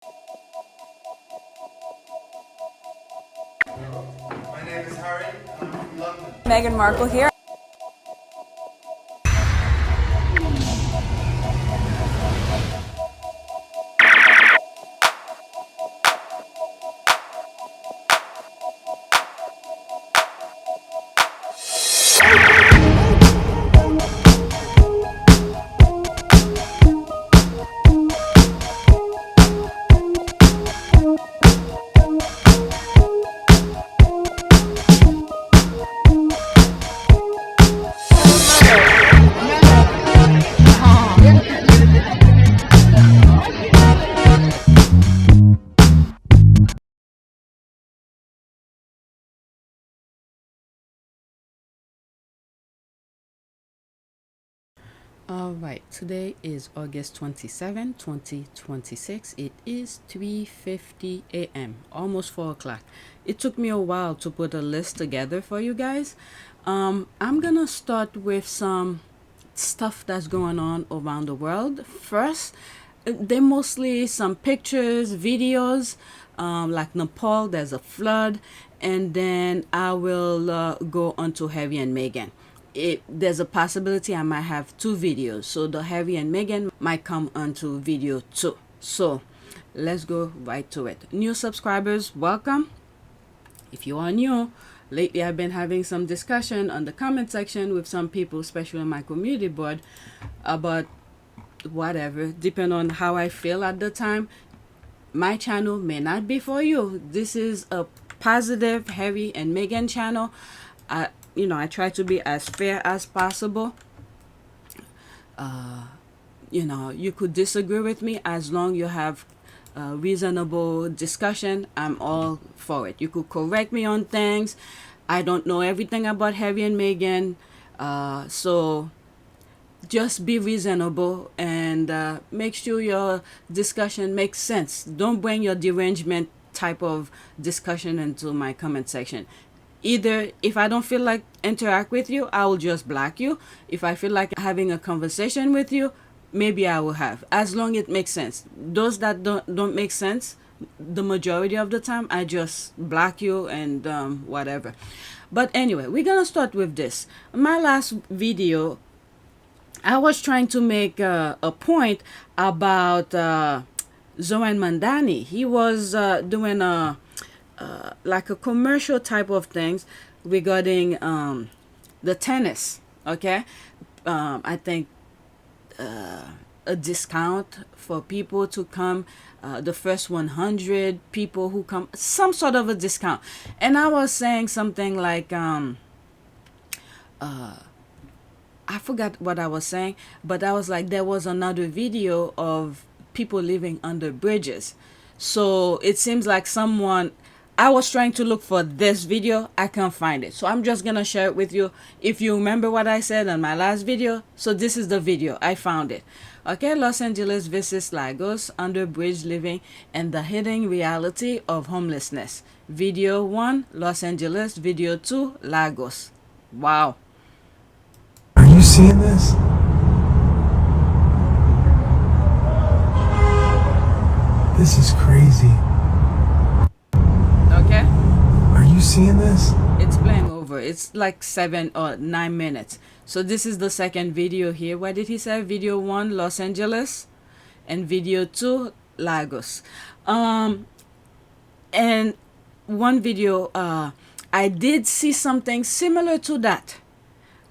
My name is Harry. I'm from London. Meghan Markle here. Alright, today is August 27, 2026. It is 3:50 a.m., almost 4 o'clock. It took me a while to put a list together for you guys. I'm gonna start with some stuff that's going on around the world. First, they're mostly some pictures, videos, like Nepal, there's a flood, and then I will go on to Harry and Meghan. There's a possibility I might have two videos, so the Harry and Meghan might come onto video 2. So let's go right to it. New subscribers, welcome. If you are new, lately I've been having some discussion on the comment section with some people, especially on my community board, about whatever, depending on how I feel at the time. My channel may not be for you. This is a positive Harry and Meghan channel. I try to be as fair as possible. You could disagree with me as long you have reasonable discussion. I'm all for it. You could correct me on things. I don't know everything about Harry and Meghan, so just be reasonable and make sure your discussion makes sense. Don't bring your derangement type of discussion into my comment section. Either if I don't feel like interact with you, I will just block you. If I feel like having a conversation with you, maybe I will have, as long as it makes sense. Those that don't make sense, the majority of the time I just block you and whatever. But anyway, we're gonna start with this. My last video, I was trying to make a point about Zohan Mandani. He was doing like a commercial type of things regarding the tennis. Okay, I think a discount for people to come, the first 100 people who come, some sort of a discount. And I was saying something like I forgot what I was saying, but I was like, there was another video of people living under bridges. So it seems like I was trying to look for this video. I can't find it. So I'm just going to share it with you. If you remember what I said on my last video. So this is the video. I found it. Okay, Los Angeles versus Lagos, under bridge living and the hidden reality of homelessness. Video 1, Los Angeles. Video 2, Lagos. Wow. Are you seeing this? This is crazy. Okay. Are you seeing this? It's playing over. It's like 7 or 9 minutes. So this is the second video here. What did he say? Video 1, Los Angeles, and video 2, Lagos. And one video, I did see something similar to that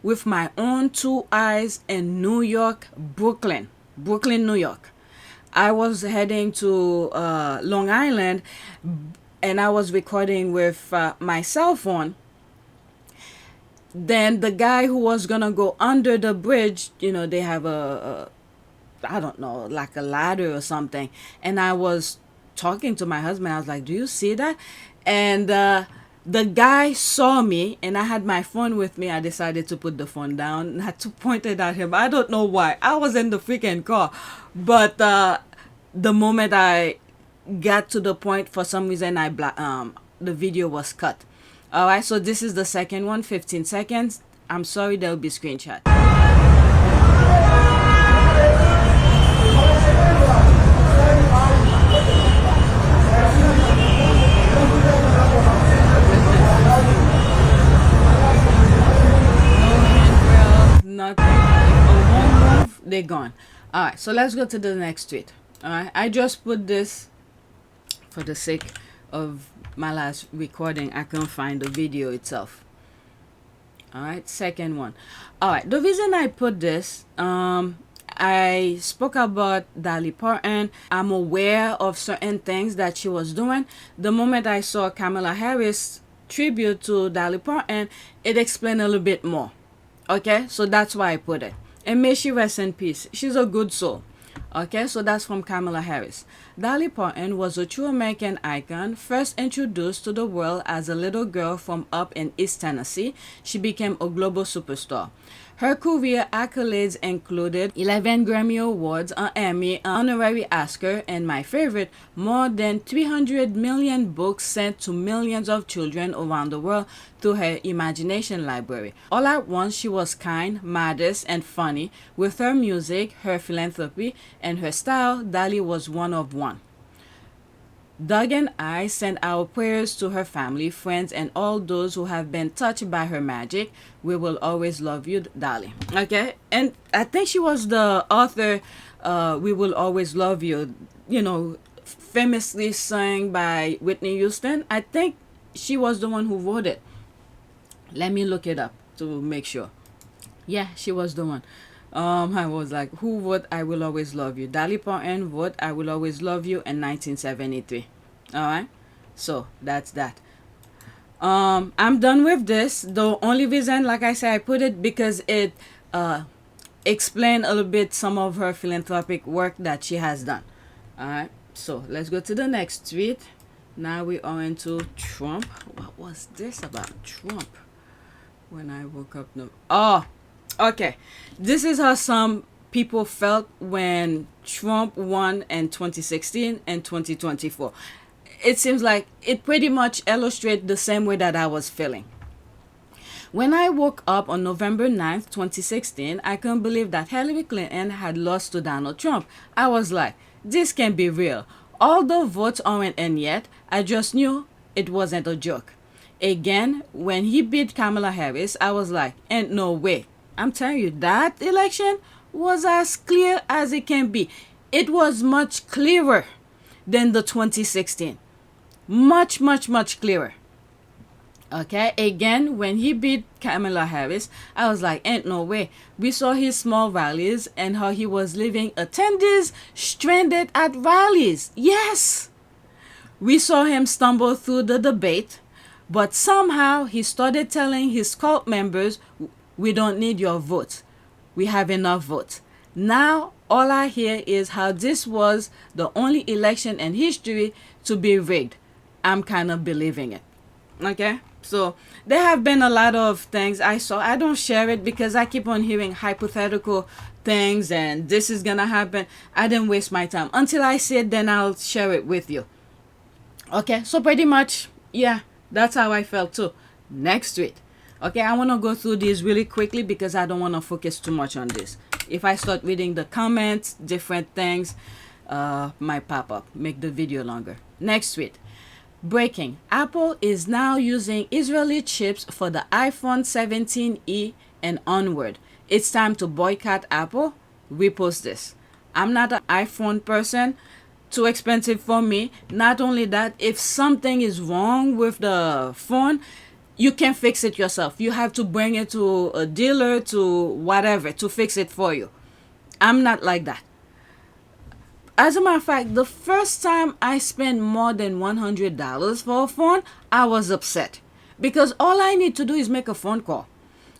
with my own 2 eyes in New York, Brooklyn, New York. I was heading to Long Island, and I was recording with my cell phone. Then the guy who was gonna go under the bridge, they have I don't know, like a ladder or something. And I was talking to my husband. I was like, do you see that? And the guy saw me, and I had my phone with me. I decided to put the phone down, not to point it at him. I don't know why. I was in the freaking car. But the moment I got to the point, for some reason, the video was cut. All right, so this is the second one, 15 seconds. I'm sorry, there will be screenshot. they're gone. All right, so let's go to the next tweet. All right, I just put this for the sake of my last recording. I couldn't find the video itself. All right, second one. All right, the reason I put this, I spoke about Dolly Parton. I'm aware of certain things that she was doing. The moment I saw Kamala Harris tribute to Dolly Parton, it explained a little bit more. Okay, so that's why I put it. And may she rest in peace. She's a good soul. Okay, so that's from Kamala Harris. Dolly Parton was a true American icon, first introduced to the world as a little girl from up in East Tennessee. She became a global superstar. Her career accolades included 11 Grammy Awards, an Emmy, an honorary Oscar, and my favorite, more than 300 million books sent to millions of children around the world through her imagination library. All at once, she was kind, modest, and funny. With her music, her philanthropy, and her style, Dolly was one of one. Doug and I send our prayers to her family, friends, and all those who have been touched by her magic. We will always love you, Dolly. Okay, and I think she was the author, We Will Always Love You, famously sung by Whitney Houston. I think she was the one who wrote it. Let me look it up to make sure. Yeah, she was the one. I was like, who wrote I Will Always Love You? Dolly Parton wrote I Will Always Love You in 1973. Alright, so that's that. I'm done with this. The only reason, like I said, I put it because it explained a little bit some of her philanthropic work that she has done. Alright, so let's go to the next tweet. Now we are into Trump. What was this about Trump? When I woke up, no. Oh, okay. This is how some people felt when Trump won in 2016 and 2024. It seems like it pretty much illustrates the same way that I was feeling. When I woke up on November 9th, 2016, I couldn't believe that Hillary Clinton had lost to Donald Trump. I was like, this can't be real. All the votes aren't in yet. I just knew it wasn't a joke. Again, when he beat Kamala Harris, I was like, ain't no way. I'm telling you, that election was as clear as it can be. It was much clearer than the 2016. Much, much, much clearer. Okay, again, when he beat Kamala Harris, I was like, ain't no way. We saw his small rallies and how he was leaving attendees stranded at rallies. Yes! We saw him stumble through the debate, but somehow he started telling his cult members, we don't need your votes. We have enough votes. Now, all I hear is how this was the only election in history to be rigged. I'm kind of believing it. Okay? So, there have been a lot of things I saw. I don't share it because I keep on hearing hypothetical things and this is gonna happen. I didn't waste my time. Until I see it, then I'll share it with you. Okay? So, pretty much, yeah, that's how I felt too. Next tweet. Okay, I want to go through these really quickly because I don't want to focus too much on this. If I start reading the comments, different things might pop up, make the video longer. Next tweet. Breaking. Apple is now using Israeli chips for the iPhone 17e and onward. It's time to boycott Apple. Repost this. I'm not an iPhone person. Too expensive for me. Not only that, if something is wrong with the phone, you can't fix it yourself. You have to bring it to a dealer, to whatever, to fix it for you. I'm not like that. As a matter of fact, the first time I spent more than $100 for a phone, I was upset. Because all I need to do is make a phone call.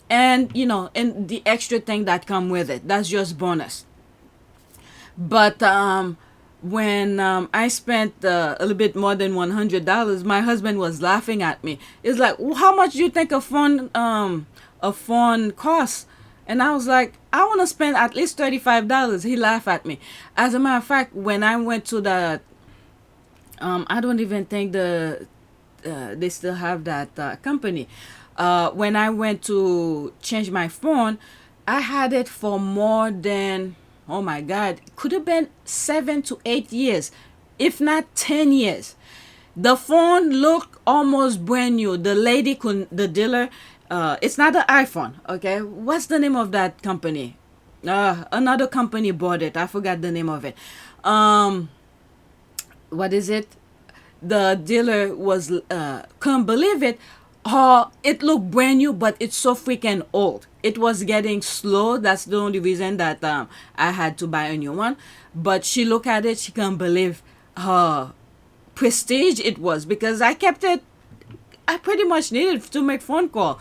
And, and the extra thing that come with it. That's just bonus. But when I spent a little bit more than $100, my husband was laughing at me. It's like, how much do you think a phone costs? And I was like, I want to spend at least $35. He laughed at me. As a matter of fact, when I went to the, I don't even think they still have that company. When I went to change my phone, I had it for more than, oh my God, it could have been 7 to 8 years, if not 10 years. The phone looked almost brand new. The lady the dealer, it's not an iPhone, okay? What's the name of that company? Another company bought it. I forgot the name of it. What is it? The dealer was couldn't believe it. It looked brand new, but it's so freaking old. It was getting slow. That's the only reason that I had to buy a new one. But she looked at it. She couldn't believe how prestige it was, because I kept it. I pretty much needed to make phone call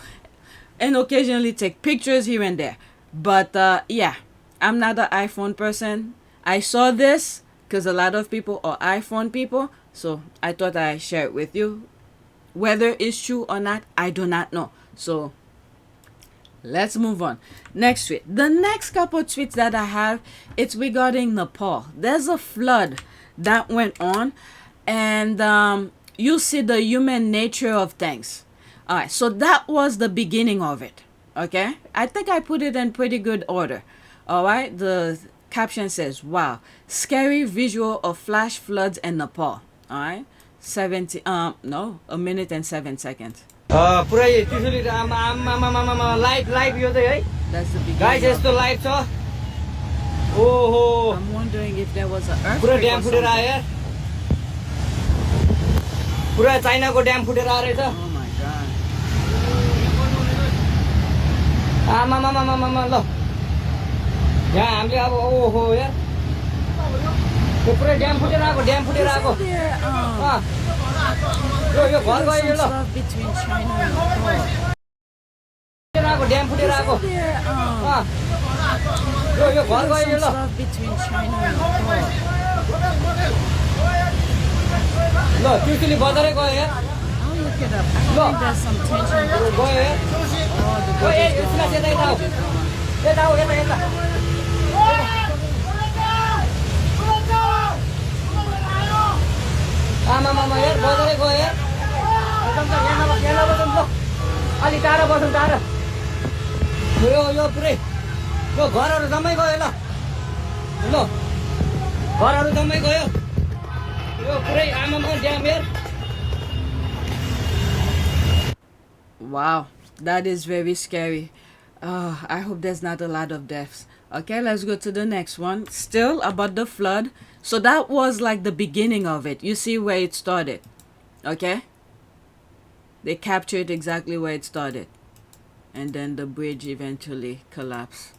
and occasionally take pictures here and there. But yeah, I'm not an iPhone person. I saw this because a lot of people are iPhone people, so I thought I'd share it with you. Whether it's true or not, I do not know. So let's move on. Next tweet. The next couple tweets that I have, it's regarding Nepal. There's a flood that went on, and you see the human nature of things. All right, so that was the beginning of it. Okay, I think I put it in pretty good order. All right, the caption says, "Wow, scary visual of flash floods in Nepal." All right, 1 minute and 7 seconds. पुरै Trishuli live यो चाहिँ है That's the beginning. Guys यस्तो live छ ओहो I'm wondering if there was an पुरा earthquake dam or फुटेर something. आयो यार पुरा चाइनाको ड्याम फुटेर आयो रहेछ Oh my god. आमामामामामा ल यहाँ हामीले अब ओहो यार त्यो पुरै ड्याम फुटेर आएको Isn't there यो घर गयो यो some ल stuff between China and Nepal? Dam फुटेर आएको Isn't there यो घर गयो यो some ल stuff between China and Nepal? ल त्रिशुली बजारै गयो यार I'll look it up. I think there's some tension between गयो यार all the O A bridges यसमा going यता on. यता हो यता यता आमामामा यार बजारै गयो यार यहाँ बसौँ ल अलि टाढा बसौँ टाढा यो पुरै यो घरहरू जम्मै गयो ल ल घरहरू जम्मै गयो यो पुरै आमामा ड्याम यार Wow, that is very scary. I hope there's not a lot of deaths. Okay, let's go to the next one. Still about the flood. So that was like the beginning of it. You see where it started. Okay? They captured exactly where it started. And then the bridge eventually collapsed.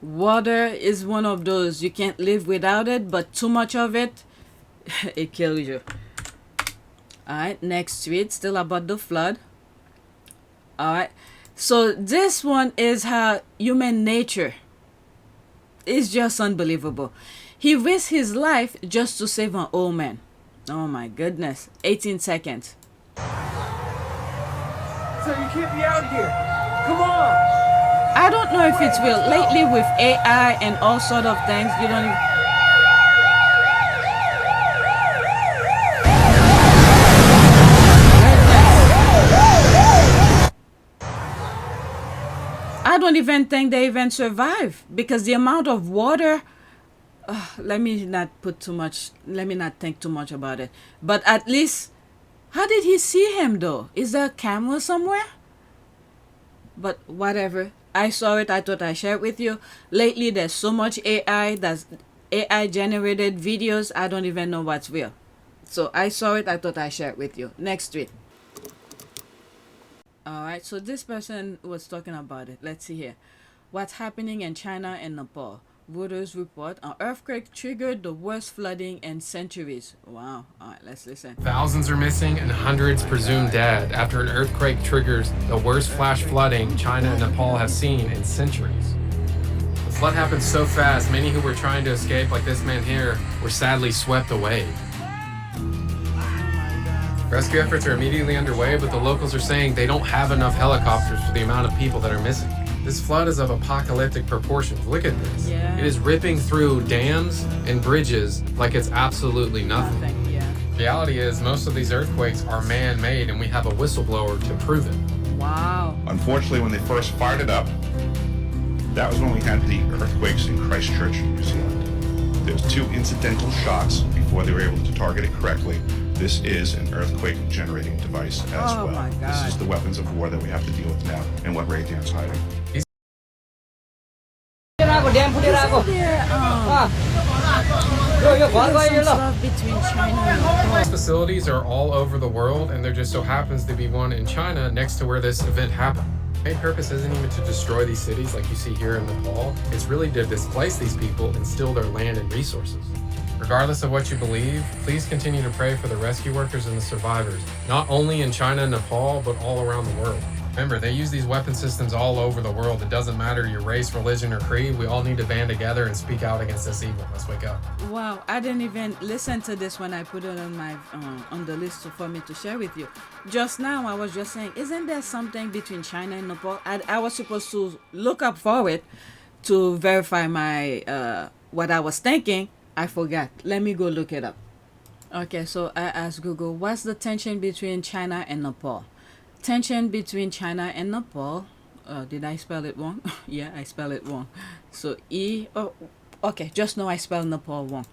Water is one of those. You can't live without it, but too much of it, it kills you. Alright, next tweet, still about the flood. Alright, so this one is how human nature is just unbelievable. He risked his life just to save an old man. Oh my goodness, 18 seconds. So you can't be out here. Come on. I don't know if it's real. Lately with AI and all sort of things, you don't even... I don't even think they even survive because the amount of water. Let me not think too much about it. But at least, how did he see him though? Is there a camera somewhere? But whatever. I saw it. I thought I'd share it with you. Lately, there's so much AI. That's AI generated videos. I don't even know what's real. So I saw it. I thought I'd share it with you. Next tweet. Alright, so this person was talking about it. Let's see here. What's happening in China and Nepal? Reuters report an earthquake triggered the worst flooding in centuries. Wow. Alright, let's listen. Thousands are missing and hundreds presumed dead after an earthquake triggers the worst flash flooding China and Nepal have seen in centuries. The flood happened so fast, many who were trying to escape, like this man here, were sadly swept away. Rescue efforts are immediately underway, but the locals are saying they don't have enough helicopters for the amount of people that are missing. This flood is of apocalyptic proportions. Look at this. Yeah. It is ripping through dams and bridges like it's absolutely nothing. Yeah. Reality is most of these earthquakes are man-made, and we have a whistleblower to prove it. Wow. Unfortunately, when they first fired it up, that was when we had the earthquakes in Christchurch, New Zealand. There was 2 incidental shocks before they were able to target it correctly. This is an earthquake-generating device as Oh well. my God. This is the weapons of war that we have to deal with now and what Raytheon's hiding. Dam फुटेर आएको यो घर गयो ल Stuff between China and Nepal. These facilities are all over the world, and there just so happens to be one in China next to where this event happened. The main purpose isn't even to destroy these cities like you see here in Nepal. It's really to displace these people and steal their land and resources. Regardless of what you believe, please continue to pray for the rescue workers and the survivors, not only in China and Nepal, but all around the world. Remember, they use these weapon systems all over the world. It doesn't matter your race, religion, or creed. We all need to band together and speak out against this evil. Let's wake up. Wow, I didn't even listen to this when I put it on my on the list for me to share with you. Just now, I was just saying, isn't there something between China and Nepal? I was supposed to look up for it to verify my what I was thinking. I forgot. Let me go look it up. Okay, so I asked Google, what's the tension between China and Nepal? Tension between China and Nepal. Did I spell it wrong? Yeah, I spelled it wrong. So okay, just know I spelled Nepal wrong.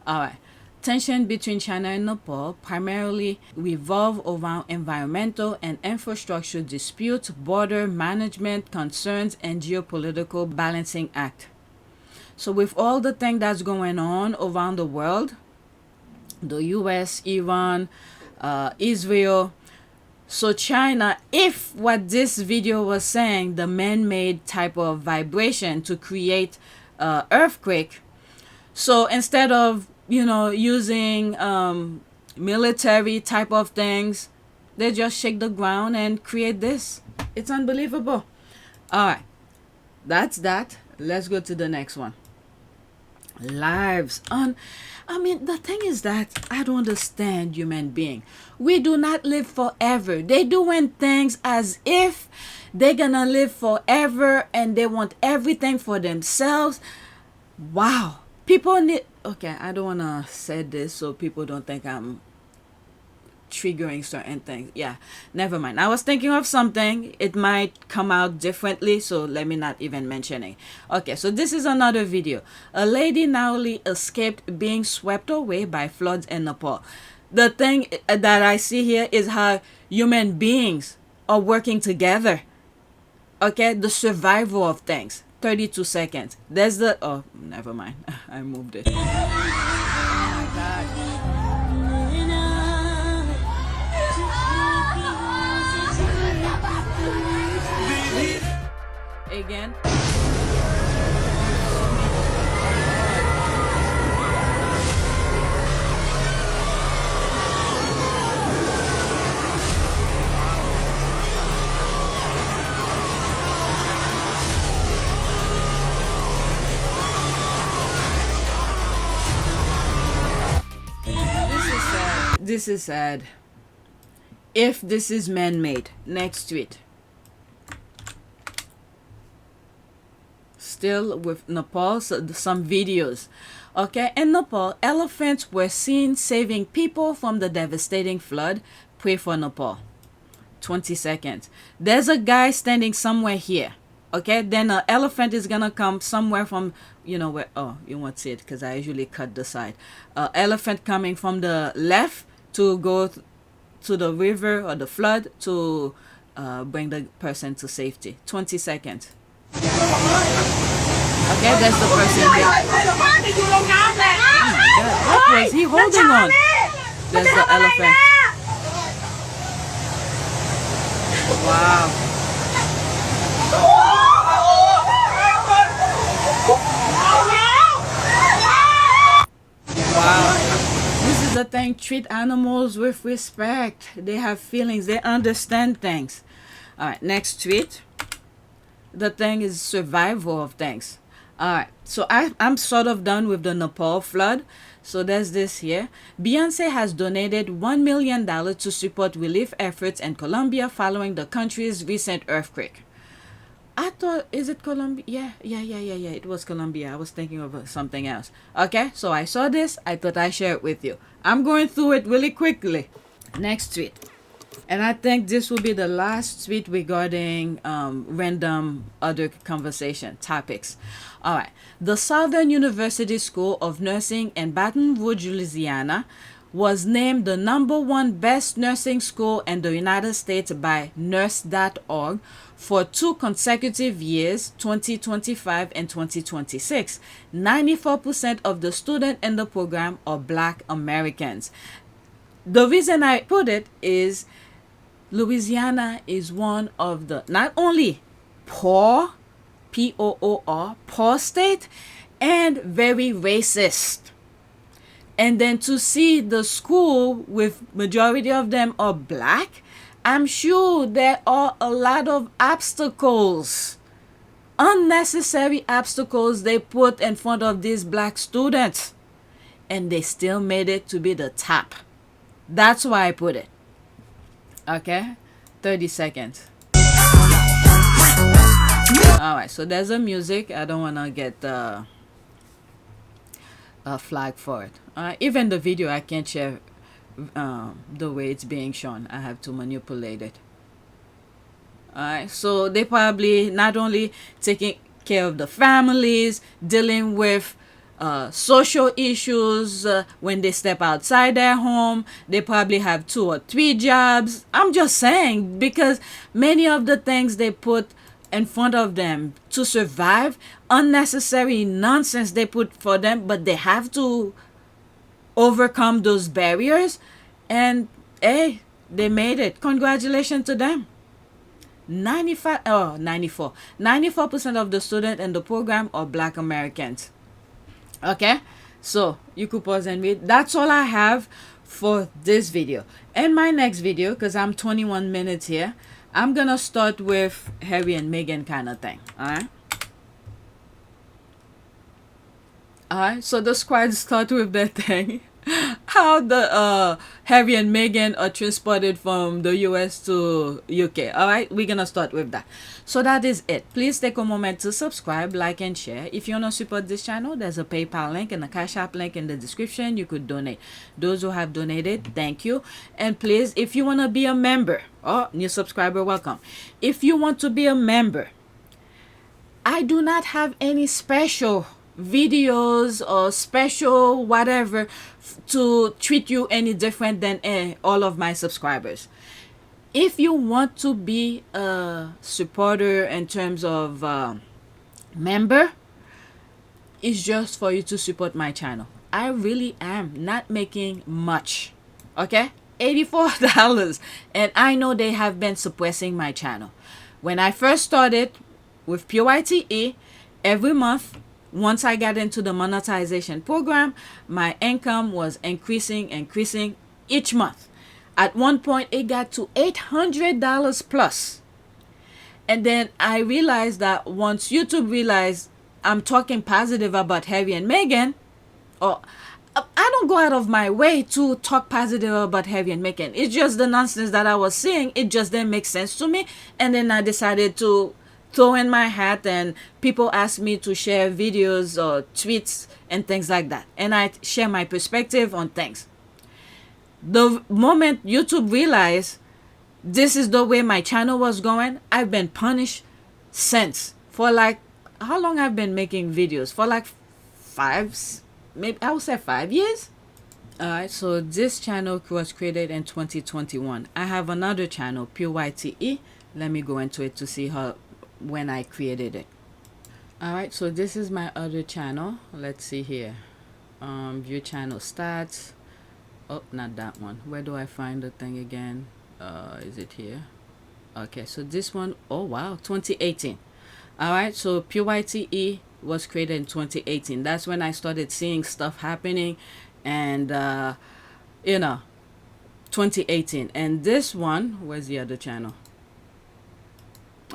All right. Tension between China and Nepal primarily revolve around environmental and infrastructure disputes, border management concerns, and geopolitical balancing act. So with all the thing that's going on around the world, the US, Iran, Israel, so China, if what this video was saying, the man-made type of vibration to create earthquake, so instead of, you know, using military type of things, they just shake the ground and create this. It's unbelievable. All right, that's that. Let's go to the next one. Lives on, I mean, the thing is that I don't understand human being. We do not live forever. They doing things as if they're gonna live forever and they want everything for themselves. Wow. People need, okay, I don't wanna say this so people don't think I'm triggering certain things. Yeah, never mind. I was thinking of something. It might come out differently, so let me not even mention it. Okay, so this is another video. A lady narrowly escaped being swept away by floods in Nepal. The thing that I see here is how human beings are working together. Okay, the survival of things. 32 seconds. There's the, oh, never mind. I moved it. Oh my God. Again. This is sad. If this is man-made, next tweet. Still with Nepal, so some videos. Okay, in Nepal, elephants were seen saving people from the devastating flood. Pray for Nepal. 20 seconds. There's a guy standing somewhere here. Okay, then an elephant is gonna come somewhere from, you know where, oh, you won't see it because I usually cut the side. Elephant coming from the left to go to the river or the flood to bring the person to safety. 20 seconds. Okay, that's the person there. Oh my God, what was he holding on? There's the elephant. Wow. Wow. This is the thing, treat animals with respect. They have feelings, they understand things. Alright, next tweet. The thing is survival of things. Alright, so I'm sort of done with the Nepal flood. So there's this here. Beyonce has donated $1 million to support relief efforts in Colombia following the country's recent earthquake. I thought, is it Colombia? Yeah, it was Colombia. I was thinking of something else. Okay, so I saw this. I thought I'd share it with you. I'm going through it really quickly. Next tweet. And I think this will be the last tweet regarding random other conversation topics. All right. The Southern University School of Nursing in Baton Rouge, Louisiana, was named the #1 best nursing school in the United States by nurse.org for 2 consecutive years, 2025 and 2026. 94% of the students in the program are Black Americans. The reason I put it is Louisiana is one of the not only poor, P-O-O-R, poor state, and very racist. And then to see the school with majority of them are Black, I'm sure there are a lot of obstacles, unnecessary obstacles they put in front of these Black students. And they still made it to be the top. That's why I put it. Okay? 30 seconds. Alright, so there's a music. I don't want to get a flag for it. Even the video I can't share the way it's being shown. I have to manipulate it. Alright, so they probably not only taking care of the families, dealing with social issues when they step outside their home. They probably have 2 or 3 jobs. I'm just saying, because many of the things they put in front of them to survive, unnecessary nonsense they put for them, but they have to overcome those barriers, and hey, they made it. Congratulations to them. 94% of the students in the program are Black Americans. Okay, so you could pause and read. That's all I have for this video. In my next video, because I'm 21 minutes here, I'm gonna start with Harry and Meghan kind of thing. Alright, so the squad start with that thing. How the Harry and Meghan are transported from the US to UK. Alright, we're gonna start with that. So that is it. Please take a moment to subscribe, like, and share. If you want to support this channel, there's a PayPal link and a Cash App link in the description. You could donate. Those who have donated, thank you. And please, if you want to be a member, new subscriber, welcome. If you want to be a member, I do not have any special videos or special whatever to treat you any different than all of my subscribers. If you want to be a supporter in terms of member, it's just for you to support my channel. I really am not making much. Okay, $84, and I know they have been suppressing my channel. When I first started with PYTE, every month, once I got into the monetization program, my income was increasing each month. At one point, it got to $800 plus. And then I realized that once YouTube realized I'm talking positive about Harry and Meghan, or I don't go out of my way to talk positive about Harry and Meghan. It's just the nonsense that I was seeing. It just didn't make sense to me. And then I decided to throw in my hat, and people ask me to share videos or tweets and things like that. And I share my perspective on things. The moment YouTube realized this is the way my channel was going, I've been punished since. For like, how long I've been making videos? For like 5, maybe I would say 5 years. Alright, so this channel was created in 2021. I have another channel, PYTE. Let me go into it to see when I created it. Alright, so this is my other channel. Let's see here. View channel stats. Oh, not that one. Where do I find the thing again? Is it here? Okay, so this one, oh wow, 2018. Alright, so PYTE was created in 2018. That's when I started seeing stuff happening, and 2018. And this one, where's the other channel?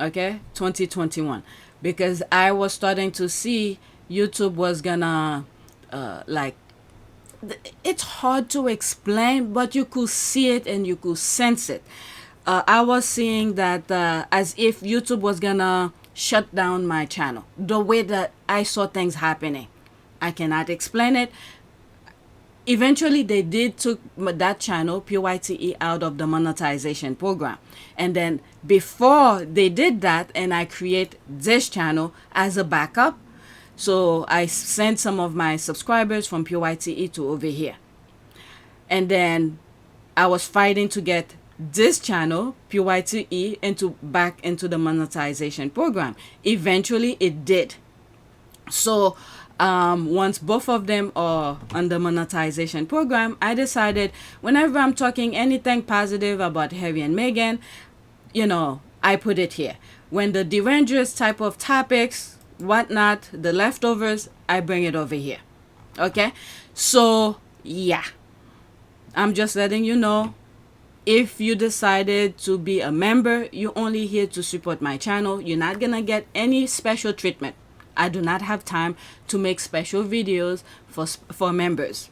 Okay, 2021, because I was starting to see YouTube was gonna it's hard to explain, but you could see it and you could sense it. I was seeing that as if YouTube was gonna shut down my channel, the way that I saw things happening. I cannot explain it. Eventually, they did took that channel, PYTE, out of the monetization program. And then before they did that, and I create this channel as a backup, so I sent some of my subscribers from PYTE to over here. And then I was fighting to get this channel, PYTE, back into the monetization program. Eventually it did. So once both of them are on the monetization program, I decided whenever I'm talking anything positive about Harry and Meghan, you know, I put it here. When the dangerous type of topics, whatnot, the leftovers, I bring it over here. Okay? So, yeah. I'm just letting you know, if you decided to be a member, you're only here to support my channel. You're not gonna get any special treatment. I do not have time to make special videos for members.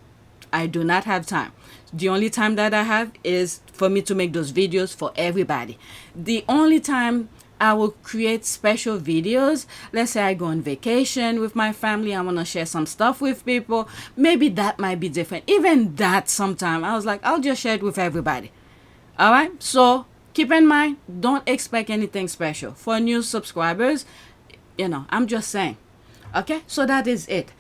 I do not have time. The only time that I have is for me to make those videos for everybody. The only time I will create special videos, let's say I go on vacation with my family, I want to share some stuff with people, maybe that might be different. Even that sometime, I was like, I'll just share it with everybody. All right, so keep in mind, don't expect anything special. For new subscribers, you know, I'm just saying. Okay, so that is it.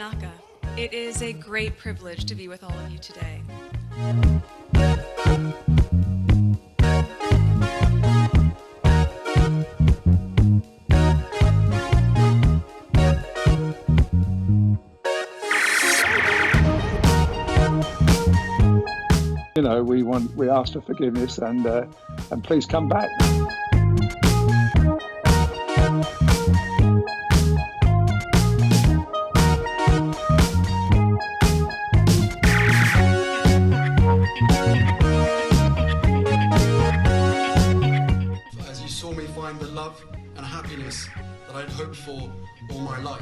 Louisiana. It is a great privilege to be with all of you today. You know, we ask for forgiveness and please come back. As you saw me find the love and happiness that I'd hoped for all my life.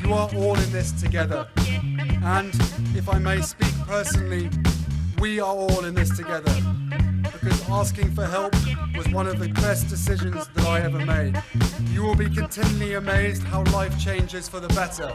You are all in this together, and if I may speak personally, we are all in this together, because asking for help was one of the best decisions that I ever made. You will be continually amazed how life changes for the better.